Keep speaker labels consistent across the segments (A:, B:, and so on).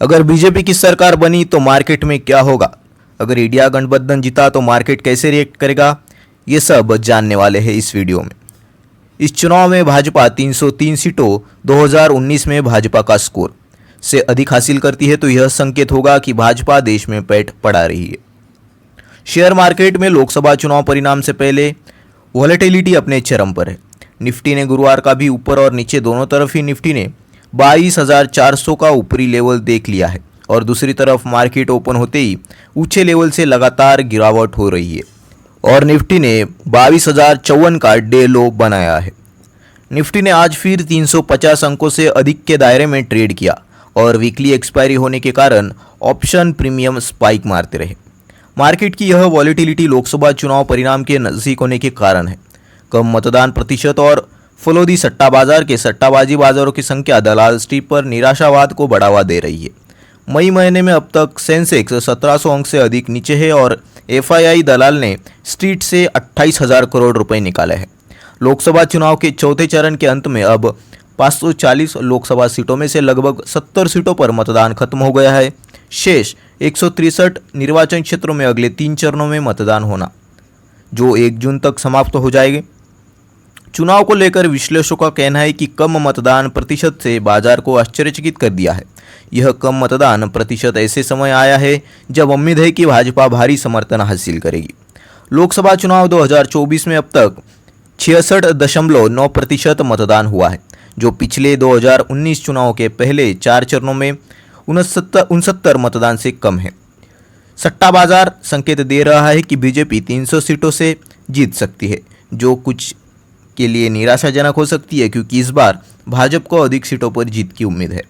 A: अगर बीजेपी की सरकार बनी तो मार्केट में क्या होगा? अगर इंडिया गठबंधन जीता तो मार्केट कैसे रिएक्ट करेगा? ये सब जानने वाले हैं इस वीडियो में। इस चुनाव में भाजपा 303 सीटों 2019 में भाजपा का स्कोर से अधिक हासिल करती है तो यह संकेत होगा कि भाजपा देश में पैठ पड़ा रही है। शेयर मार्केट में लोकसभा चुनाव परिणाम से पहले वॉलेटिलिटी अपने चरम पर है। निफ्टी ने गुरुवार का भी ऊपर और नीचे दोनों तरफ ही निफ्टी ने 22,400 का ऊपरी लेवल देख लिया है और दूसरी तरफ मार्केट ओपन होते ही ऊंचे लेवल से लगातार गिरावट हो रही है और निफ्टी ने 22,054 का डे लो बनाया है। निफ्टी ने आज फिर 350 अंकों से अधिक के दायरे में ट्रेड किया और वीकली एक्सपायरी होने के कारण ऑप्शन प्रीमियम स्पाइक मारते रहे। मार्केट की यह वॉलेटिलिटी लोकसभा चुनाव परिणाम के नज़दीक होने के कारण है। कम मतदान प्रतिशत और फलोदी सट्टा बाजार के सट्टाबाजी बाजारों की संख्या दलाल स्ट्रीट पर निराशावाद को बढ़ावा दे रही है। मई महीने में अब तक सेंसेक्स 1700 अंक से अधिक नीचे है और एफआईआई दलाल ने स्ट्रीट से 28,000 करोड़ रुपए निकाले हैं। लोकसभा चुनाव के चौथे चरण के अंत में अब 540 लोकसभा सीटों में से लगभग 70 सीटों पर मतदान खत्म हो गया है। शेष 163 निर्वाचन क्षेत्रों में अगले 3 चरणों में मतदान होना, जो 1 जून तक समाप्त हो जाएंगे। चुनाव को लेकर विश्लेषकों का कहना है कि कम मतदान प्रतिशत से बाजार को आश्चर्यचकित कर दिया है। यह कम मतदान प्रतिशत ऐसे समय आया है जब उम्मीद है कि भाजपा भारी समर्थन हासिल करेगी। लोकसभा चुनाव 2024 में अब तक 66.9% मतदान हुआ है, जो पिछले 2019 चुनाव के पहले 4 चरणों में 69 मतदान से कम है। सट्टा बाजार संकेत दे रहा है कि बीजेपी 300 सीटों से जीत सकती है, जो कुछ के लिए निराशाजनक हो सकती है क्योंकि इस बार भाजपा को अधिक सीटों पर जीत की उम्मीद है।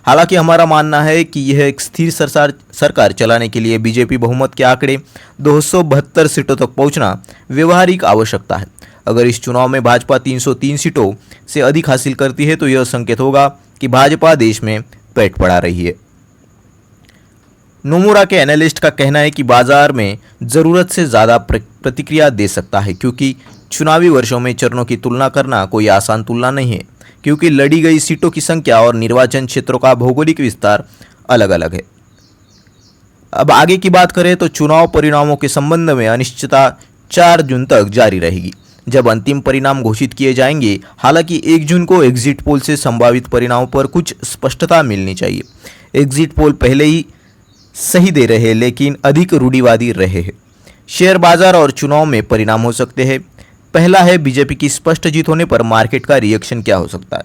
A: हालांकि हमारा मानना है कि यह एक स्थिर सरकार चलाने के लिए बीजेपी बहुमत के आंकड़े 272 सीटों तक पहुंचना व्यवहारिक आवश्यकता है। अगर इस चुनाव में भाजपा 303 सीटों से अधिक हासिल करती है तो यह संकेत होगा कि भाजपा देश में पैठ पड़ा रही है। नोमुरा के एनालिस्ट का कहना है कि बाजार में ज़रूरत से ज़्यादा प्रतिक्रिया दे सकता है क्योंकि चुनावी वर्षों में चरणों की तुलना करना कोई आसान तुलना नहीं है, क्योंकि लड़ी गई सीटों की संख्या और निर्वाचन क्षेत्रों का भौगोलिक विस्तार अलग अलग है। अब आगे की बात करें तो चुनाव परिणामों के संबंध में अनिश्चितता 4 जून तक जारी रहेगी, जब अंतिम परिणाम घोषित किए जाएंगे। हालांकि 1 जून को एग्जिट पोल से संभावित परिणामों पर कुछ स्पष्टता मिलनी चाहिए। एग्जिट पोल पहले ही सही दे रहे हैं लेकिन अधिक रूढ़िवादी रहे हैं। शेयर बाजार और चुनाव में परिणाम हो सकते हैं। पहला है बीजेपी की स्पष्ट जीत होने पर मार्केट का रिएक्शन क्या हो सकता है।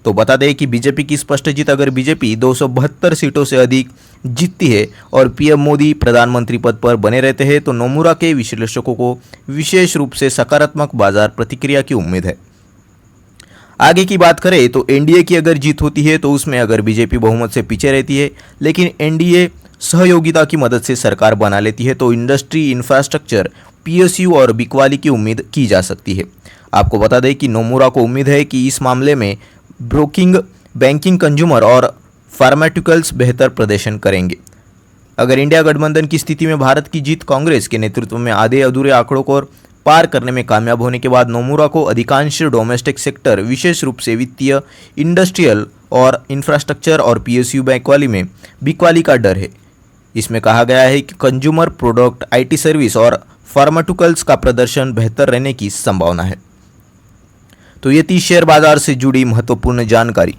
A: तो बता दें कि बीजेपी की स्पष्ट जीत, अगर बीजेपी 272 सीटों से अधिक जीतती है और पीएम मोदी प्रधानमंत्री पद पर बने रहते हैं तो नोमुरा के विश्लेषकों को विशेष रूप से सकारात्मक बाजार प्रतिक्रिया की उम्मीद है। आगे की बात करें तो एनडीए की अगर जीत होती है तो उसमें अगर बीजेपी बहुमत से पीछे रहती है लेकिन एनडीए सहयोगिता की मदद से सरकार बना लेती है तो इंडस्ट्री, इंफ्रास्ट्रक्चर, पीएसयू और बिकवाली की उम्मीद की जा सकती है। आपको बता दें कि नोमुरा को उम्मीद है कि इस मामले में ब्रोकिंग, बैंकिंग, कंज्यूमर और फार्मास्यूटिकल्स बेहतर प्रदर्शन करेंगे। अगर इंडिया गठबंधन की स्थिति में भारत की जीत कांग्रेस के नेतृत्व में आधे अधूरे आंकड़ों को पार करने में कामयाब होने के बाद नोमुरा को अधिकांश डोमेस्टिक सेक्टर, विशेष रूप से वित्तीय, इंडस्ट्रियल और इंफ्रास्ट्रक्चर और पीएसयू बिकवाली में बिकवाली का डर है। इसमें कहा गया है कि कंज्यूमर प्रोडक्ट, आईटी सर्विस और फार्मास्यूटिकल्स का प्रदर्शन बेहतर रहने की संभावना है। तो ये थी शेयर बाजार से जुड़ी महत्वपूर्ण जानकारी।